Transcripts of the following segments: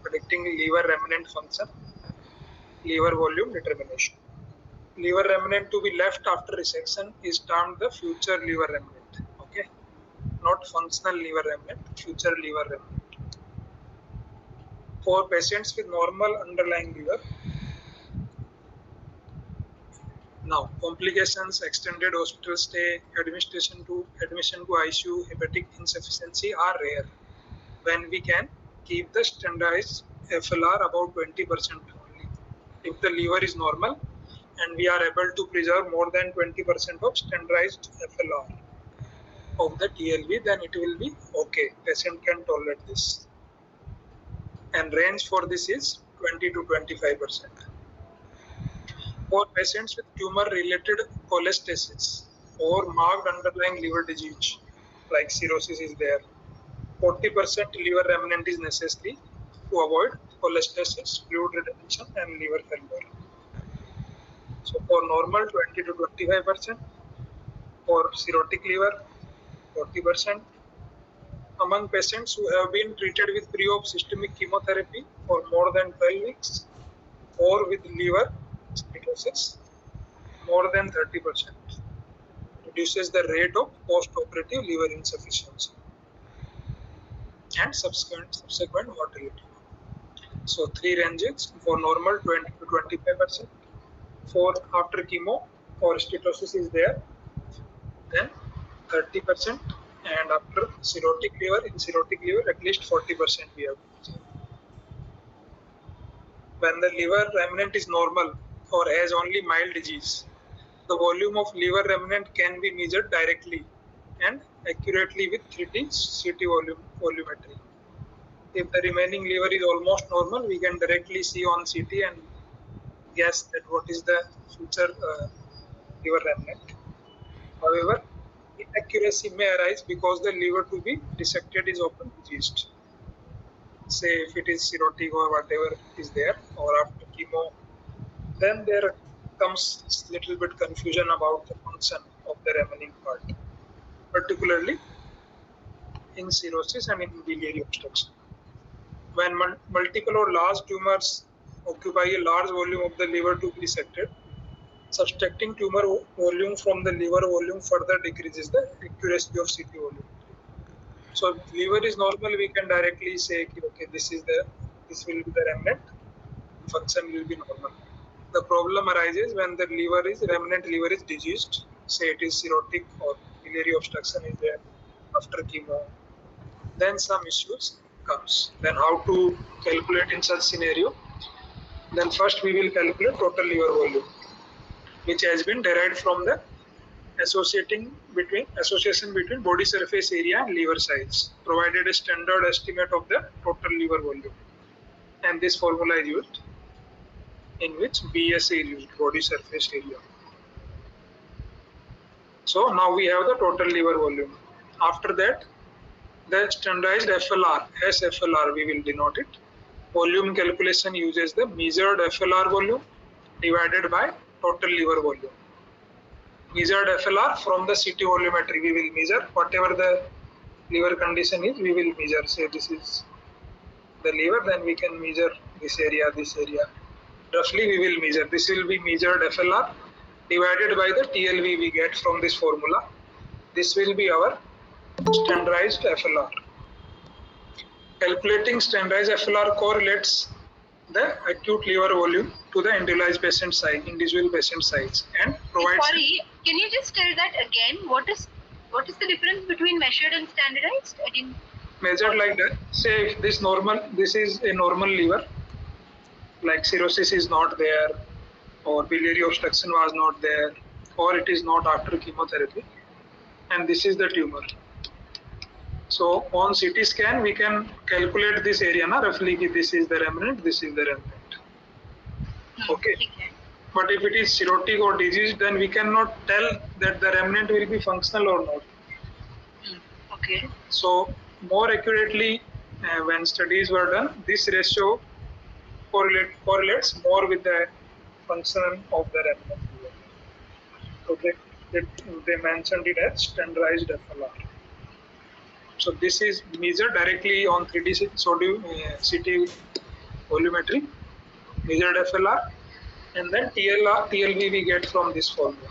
predicting liver remnant function, liver volume determination. Liver remnant to be left after resection is termed the future liver remnant. Okay, not functional liver remnant, future liver remnant. For patients with normal underlying liver, now complications, extended hospital stay, admission to ICU, hepatic insufficiency are rare when we can keep the standardized FLR about 20% only. If the liver is normal and we are able to preserve more than 20% of standardized FLR of the TLV, then it will be okay. Patient can tolerate this. And range for this is 20 to 25%. For patients with tumor-related cholestasis or marked underlying liver disease, like cirrhosis is there, 40% liver remnant is necessary to avoid cholestasis, fluid retention, and liver failure. So for normal, 20 to 25%. For cirrhotic liver, 40%. Among patients who have been treated with pre-op systemic chemotherapy for more than 12 weeks or with liver stenosis, more than 30% reduces the rate of post-operative liver insufficiency and subsequent mortality. So three ranges: for normal 20 to 25%, for after chemo or stenosis is there, then 30%, and after cirrhotic liver, in cirrhotic liver at least 40% we have. When the liver remnant is normal or has only mild disease, the volume of liver remnant can be measured directly and accurately with 3D CT volumetry. If the remaining liver is almost normal, we can directly see on CT and guess that what is the future liver remnant. However, inaccuracy may arise because the liver to be dissected is often diseased. Say if it is cirrhotic or whatever is there, or after chemo, then there comes little bit confusion about the function of the remaining part, particularly in cirrhosis and in biliary obstruction. When multiple or large tumors occupy a large volume of the liver to be dissected, subtracting tumor volume from the liver volume further decreases the accuracy of CT volume. So if liver is normal, we can directly say, okay, this will be the remnant, function will be normal. The problem arises when the remnant liver is diseased, say it is cirrhotic or biliary obstruction is there after chemo, then some issues comes. Then how to calculate in such scenario? Then first we will calculate total liver volume, which has been derived from the association between body surface area and liver size, provided a standard estimate of the total liver volume. And this formula is used, in which BSA is used, body surface area. So now we have the total liver volume. After that, the standardized FLR, SFLR we will denote it. Volume calculation uses the measured FLR volume divided by total liver volume. Measured FLR from the CT volumetry, we will measure whatever the liver condition is, we will measure. Say this is the liver, then we can measure this area. Roughly we will measure. This will be measured FLR divided by the TLV we get from this formula. This will be our standardized FLR. Calculating standardized FLR correlates the acute liver volume to the individual patient size, and provides. Sorry, can you just tell that again? What is the difference between measured and standardized? I didn't. Measured like that. Say if this is a normal liver, like cirrhosis is not there, or biliary obstruction was not there, or it is not after chemotherapy, and this is the tumor. So on CT scan we can calculate this area, roughly this is the remnant, this is the remnant. Okay. But if it is cirrhotic or diseased, then we cannot tell that the remnant will be functional or not. Okay. So more accurately, when studies were done, this ratio correlates more with the function of the remnant. So they mentioned it as standardized FLR. So this is measured directly on 3D CT volumetry, measured FLR, and then TLR, TLV we get from this formula.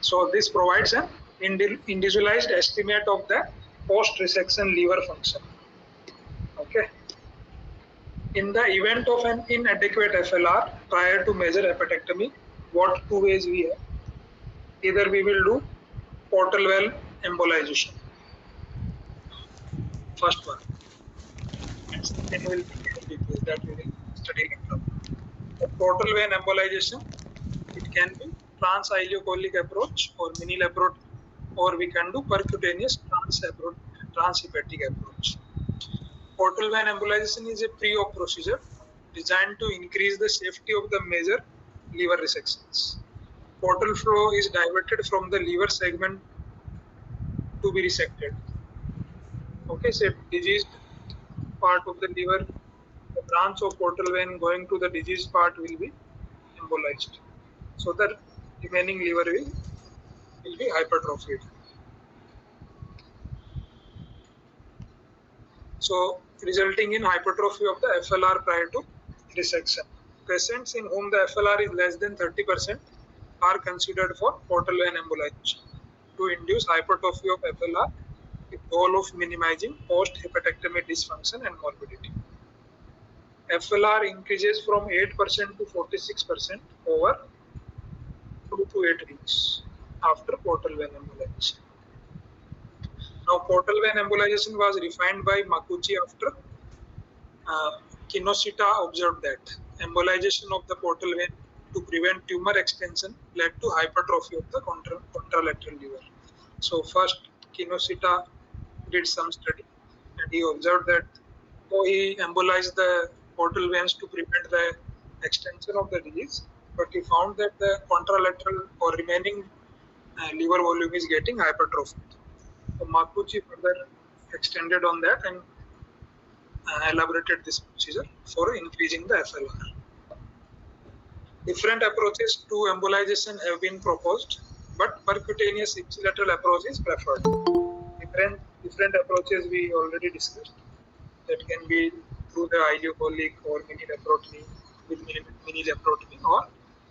So this provides an individualized estimate of the post-resection lever function. Okay. In the event of an inadequate FLR prior to major hepatectomy, what two ways we have? Either we will do portal valve embolization, first one, and second will be LVP, that we will study later. The portal vein embolization, it can be trans-ileocholic approach or mini laparotomy, or we can do percutaneous transhepatic approach. Portal vein embolization is a pre-op procedure designed to increase the safety of the major liver resections. Portal flow is diverted from the liver segment to be resected. Okay, so diseased part of the liver, the branch of portal vein going to the diseased part will be embolized. So the remaining liver will be hypertrophied. So resulting in hypertrophy of the FLR prior to resection. Patients in whom the FLR is less than 30% are considered for portal vein embolization to induce hypertrophy of FLR with goal of minimizing post-hepatectomy dysfunction and morbidity. FLR increases from 8% to 46% over 2 to 8 weeks after portal vein embolization. Now, portal vein embolization was refined by Makuchi after Kinoshita observed that embolization of the portal vein to prevent tumor extension led to hypertrophy of the contralateral liver. So first Kinoshita did some study and he observed that though he embolized the portal veins to prevent the extension of the disease, but he found that the contralateral or remaining liver volume is getting hypertrophied. So Makuchi further extended on that and elaborated this procedure for increasing the FLR. Different approaches to embolization have been proposed, but percutaneous ipsilateral approach is preferred. Different approaches we already discussed. That can be through the ileocholic or mini laparotomy with mini laparotomy or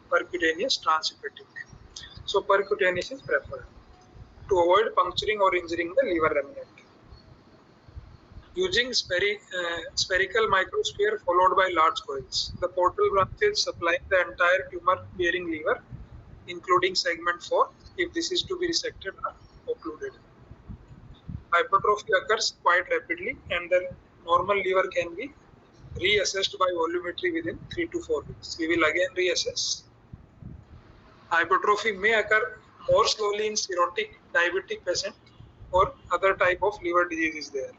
percutaneous transhepatic. So percutaneous is preferred to avoid puncturing or injuring the liver remnant. Using spherical microsphere followed by large coils, the portal branches supplying the entire tumor-bearing liver, including segment 4, if this is to be resected, are occluded. Hypertrophy occurs quite rapidly and the normal liver can be reassessed by volumetry within 3 to 4 weeks. We will again reassess. Hypertrophy may occur more slowly in cirrhotic diabetic patient or other type of liver disease is there.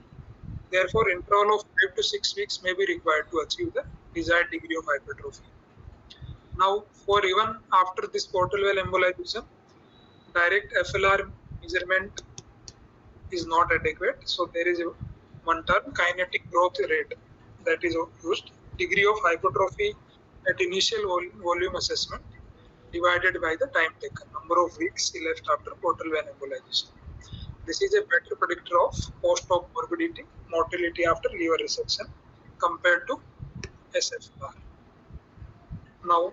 Therefore, interval of 5 to 6 weeks may be required to achieve the desired degree of hypertrophy. Now, for even after this portal vein embolization, direct FLR measurement is not adequate. So there is one term, kinetic growth rate, that is used. Degree of hypertrophy at initial volume assessment divided by the time taken, number of weeks left after portal vein embolization. This is a better predictor of post-op morbidity, mortality after liver resection compared to SFR. Now,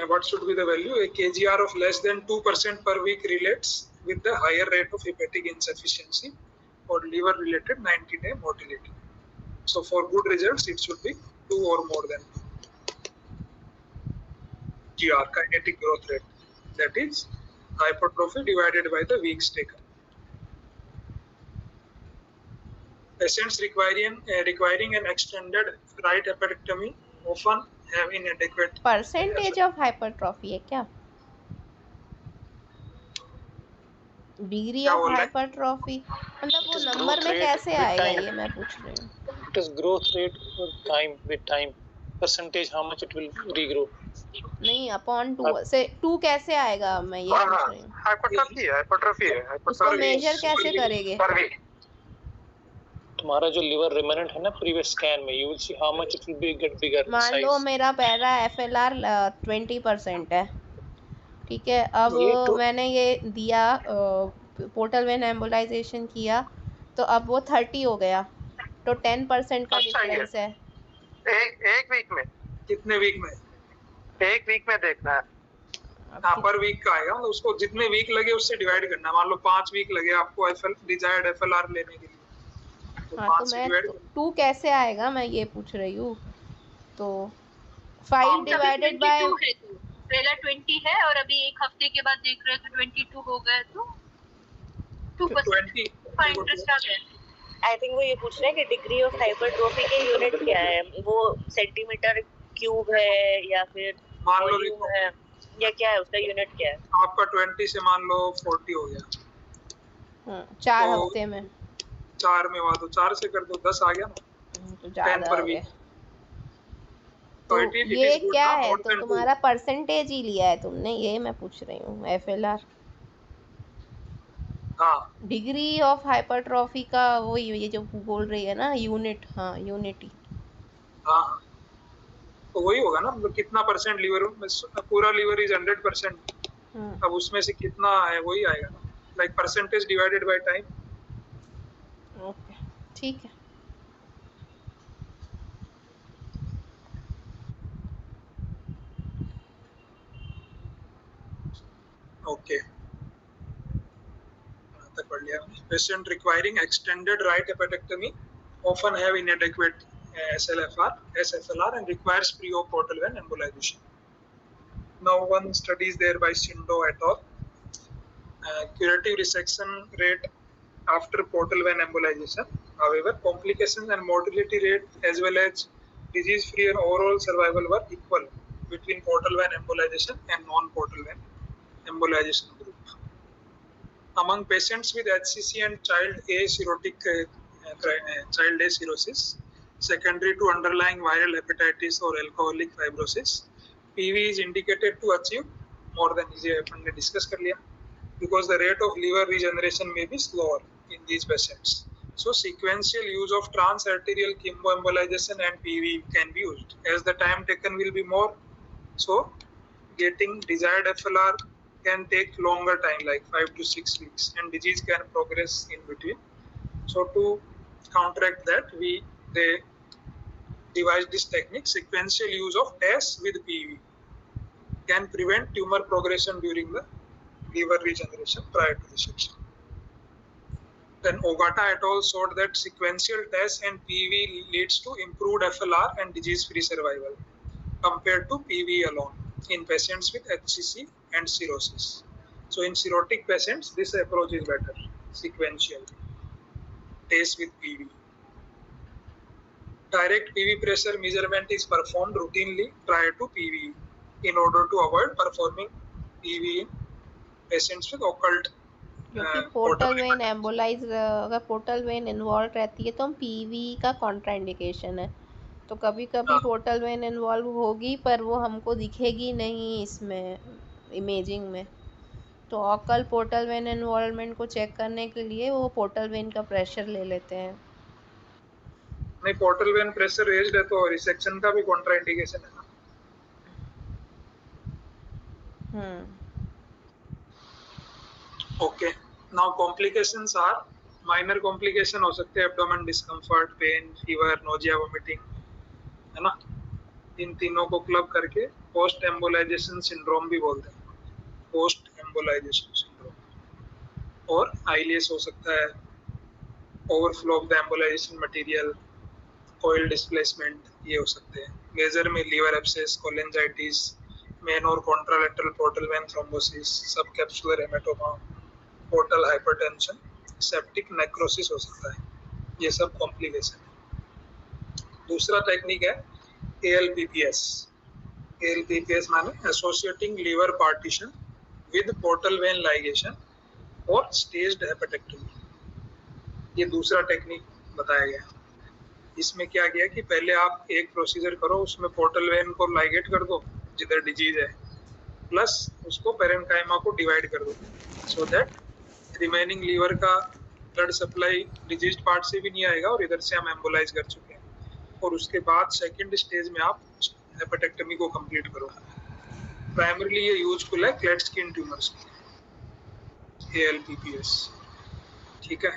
what should be the value? A KGR of less than 2% per week relates with the higher rate of hepatic insufficiency or liver-related 90-day mortality. So, for good results, it should be 2 or more than 2. GR, kinetic growth rate, that is hypertrophy divided by the weeks taken. Patients requiring an extended right hepatectomy often have inadequate percentage of hypertrophy है क्या? Degree क्या of बोल रहे हैं? Hypertrophy मतलब It वो is number growth में rate कैसे with आएगा time. ये मैं पूछ रही हूँ. It is growth rate with time. Percentage how much it will regrow. नहीं अपॉन 2 से 2 कैसे आएगा मैं ये पूछ रही हूँ. हाइपरट्रॉफी है उसको मेजर कैसे करेंगे? तुम्हारा जो लिवर रिमेनेंट है ना प्रीवियस स्कैन में, you will see how much it will be gate बिगर मान लो साइज। मेरा पहला FLR 20% है, ठीक है। अब ये तो मैंने ये दिया, पोर्टल वेन एम्बोलाइजेशन किया, तो अब वो 30 हो गया, तो 10% का अच्छा ही है। डिफरेंस है। एक वीक में, कितने वीक में? एक वीक में देखना है। अब हाँ, कि- पर वीक का आएगा, मतलब उसको जितने वीक लगे उससे डिवाइड करना है। मान लो 5 वीक लगे आपको डिजायर्ड FLR लेने के लिए, तो हाँ, 5 तो से मैं डिवाइड 2 कैसे आएगा, मैं ये पूछ रही हूँ। तो 5 आप अभी डिवाइडेड बाय 22 है, तो पहला 20 है और अभी एक हफ्ते के बाद देख रहे हैं तो 22 हो गया, तो 2% 20 का इंटरेस्ट आ गया। आई थिंक वो ये पूछ रहे हैं कि डिग्री ऑफ हाइपरट्रोफी के यूनिट क्या है, वो सेंटीमीटर क्यूब है या फिर मान लो वॉल्यूम देखो, है, या क्या है, उसका यूनिट क्या है? आपका 20 से मान लो 40 हो गया, 4 तो हफ्ते में 4 में हुआ तो 4 से कर दो, 10 आ गया ना, तो 10 ज़्यादा पर हो गया। वीक। तो इट ये इज गुड क्या ना, है, मोर तो देन 2। तुम्हारा परसेंटेज ही लिया है तुमने, ये मैं पूछ रही हूँ। FLR हाँ डिग्री ऑफ हाइपरट्रॉफी का, वही ये जो बोल रही है ना, यूनिट। हाँ, यूनिटी। हाँ हाँ, तो वही होगा ना, मतलब कितना परसेंट लीवर, पूरा लीवर इज 100%, अब उसमें से कितना है वही आएगा ना, like percentage divided by time. Okay, ठीक है। ओके, तक पढ़ लिया। Patient requiring extended right hepatectomy often have inadequate SFLR and requires pre-op portal vein embolization. Now one study is there by Shindo et al. Curative resection rate after portal vein embolization. However, complications and mortality rate as well as disease-free and overall survival were equal between portal vein embolization and non-portal vein embolization group. Among patients with HCC and child A cirrhosis, secondary to underlying viral hepatitis or alcoholic fibrosis, PV is indicated to achieve more than easy अपन ने discuss कर लिया, because the rate of liver regeneration may be slower in these patients. So sequential use of transarterial chemoembolization and PV can be used as the time taken will be more. So getting desired FLR can take longer time, like 5 to 6 weeks, and disease can progress in between. So to counteract that, they devised this technique. Sequential use of TAS with PV can prevent tumor progression during the liver regeneration prior to resection. Then Ogata et al. Showed that sequential TAS and PV leads to improved FLR and disease-free survival compared to PV alone in patients with HCC and cirrhosis. So in cirrhotic patients, this approach is better, sequential, TAS with PV. Direct PV pressure measurement is performed routinely prior to PV in order to avoid performing PV in patients with occult क्योंकि portal portal vein hepatitis. एम्बोलाइज, अगर portal vein involve रहती है तो हम PV का contraindication है, तो कभी कभी हाँ, पोर्टल वेन इन्वॉल्व होगी पर वो हमको दिखेगी नहीं इसमें इमेजिंग में। तो ऑकल पोर्टल वेन इन्वॉल्वमेंट को चेक करने के लिए वो पोर्टल वेन का प्रेशर ले लेते हैं। नहीं, पोर्टल वेन प्रेशर रेज्ड है तो रिसेक्शन का भी कॉन्ट्राइंडिकेशन है ना। Okay, now complications are, minor complication हो सकते हैं abdomen discomfort, pain, fever, nausea, vomiting, है ना। इन तीनों को क्लब करके पोस्ट एम्बोलाइजेशन सिंड्रोम भी बोलते हैं, पोस्ट एम्बोलाइजेशन सिंड्रोम। और आईलिएस हो सकता है, overflow of the embolisation material, oil displacement, ये हो सकते हैं। मेजर में लीवर एब्सेस, कोलेंजाइटिस, मेन और कॉन्ट्रालेटरल पोर्टल वेन थ्रोम्बोसिस, सब capsular haematoma, portal hypertension, septic necrosis हो सकता है, ये सब कॉम्प्लिकेशन है। दूसरा टेक्निक है ALPPS। ALPPS माने associating liver partition with portal vein ligation और स्टेज्ड हेपेटेक्टमी, ये दूसरा टेक्निक बताया गया। इसमें क्या किया कि पहले आप एक प्रोसीजर करो, उसमें पोर्टल वेन को लाइगेट कर दो जिधर डिजीज है, प्लस उसको पेरेन्काइमा को डिवाइड कर दो, सो दैट रिमेनिंग लीवर का ब्लड सप्लाई डिजीज पार्ट से भी नहीं आएगा और इधर से हम एम्बोलाइज कर चुके हैं। और उसके बाद सेकंड स्टेज में आप हेपेटेक्टमी को कंप्लीट करो। प्राइमरीली ये यूजफुल है क्लेट स्किन ट्यूमर्स के, ALPPS, ठीक है,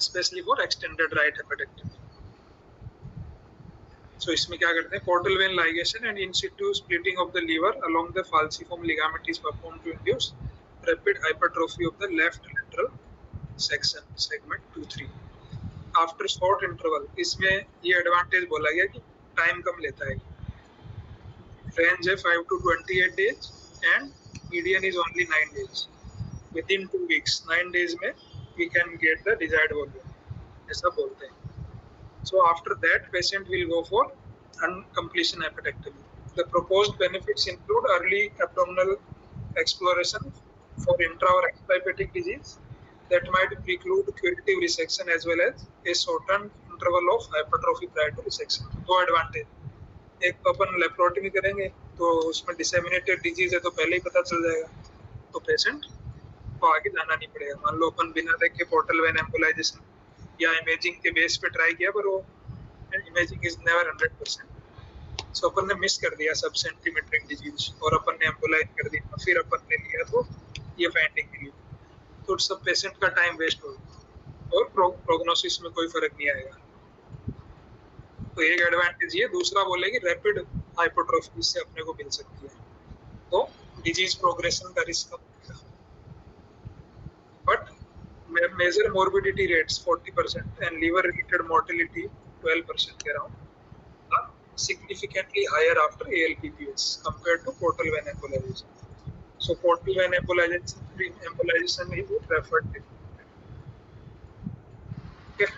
specially for extended right hepatectomy. So इसमें क्या करते हैं, portal vein ligation and in situ splitting of the liver along the falciform ligament is performed to induce rapid hypertrophy of the left lateral section segment 2-3 after short interval. इसमें ये advantage बोला गया कि time कम लेता है, range है 5 to 28 days and median is only 9 days। Within 2 weeks 9 days में we can get the desired volume, ऐसा बोलते हैं। So after that patient will go for uncompletion hepatectomy. The proposed benefits include early abdominal exploration for intra or extrahepatic disease that might preclude curative resection as well as a shortened interval of hypertrophy prior to resection. दो advantage, एक तो अपन laparotomy करेंगे तो उसमें disseminated disease है तो पहले ही पता चल जाएगा, तो पेशेंट को आगे जाना नहीं पड़ेगा। मान लो अपन बिना देखे पोर्टल वेन एम्बोलाइजेशन या इमेजिंग के बेस पे ट्राई किया पर वो इमेजिंग इज नेवर 100%, सो अपन ने मिस कर दिया सब सेंटीमेट्रिक डिजीज और अपन ने एम्बोलाइज कर दिया, फिर अपन ने लिया तो ये फाइंडिंग मिली, तो सब पेशेंट का टाइम वेस्ट हो और प्रोग्नोसिस में कोई फर्क नहीं आएगा। तो एक एडवांटेज ये, दूसरा बोलेगी रैपिड हाइपरट्रोफी से अपने को मिल सकती है, तो डिजीज प्रोग्रेशन का रिस्क कम होगा। But major morbidity rates 40% and liver related mortality 12% के around are significantly higher after ALPPS compared to portal vein embolization. So portal vein embolization is preferred. Okay.